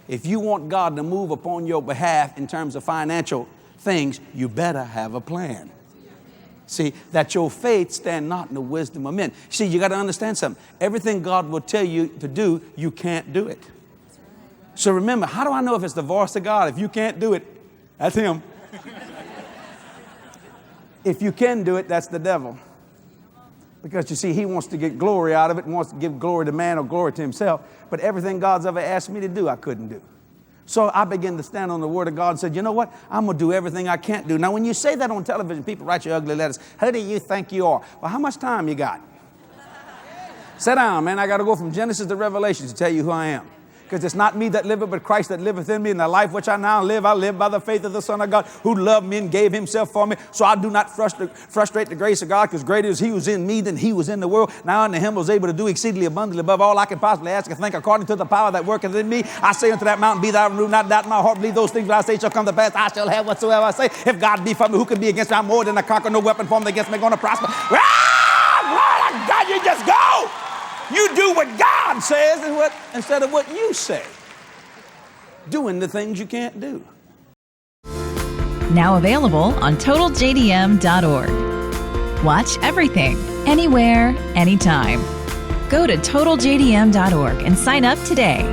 If you want God to move upon your behalf in terms of financial things, you better have a plan. See, that your faith stand not in the wisdom of men. See, you got to understand something. Everything God will tell you to do, you can't do it. So remember, how do I know if it's the voice of God? If you can't do it, that's him. If you can do it, that's the devil. Because you see, he wants to get glory out of it and wants to give glory to man or glory to himself. But everything God's ever asked me to do, I couldn't do. So I began to stand on the word of God and said, you know what? I'm going to do everything I can't do. Now, when you say that on television, people write you ugly letters. Who do you think you are? Well, how much time you got? Sit down, man. I got to go from Genesis to Revelation to tell you who I am. Because it's not me that liveth, but Christ that liveth in me. And the life which I now live, I live by the faith of the Son of God, who loved me and gave himself for me. So I do not frustrate the grace of God, because greater is he who's in me than he was in the world. Now unto him was able to do exceedingly abundantly above all I can possibly ask or think, according to the power that worketh in me. I say unto that mountain, be thou removed, not doubt in my heart, believe those things that I say shall come to pass. I shall have whatsoever I say. If God be for me, who can be against me? I'm more than a conqueror. No weapon formed against me going to prosper. Ah, God, you just go. You do what God says instead of what you say. Doing the things you can't do. Now available on TotalJDM.org. Watch everything, anywhere, anytime. Go to TotalJDM.org and sign up today.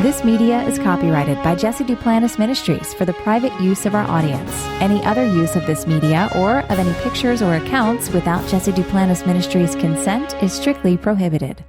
This media is copyrighted by Jesse Duplantis Ministries for the private use of our audience. Any other use of this media or of any pictures or accounts without Jesse Duplantis Ministries' consent is strictly prohibited.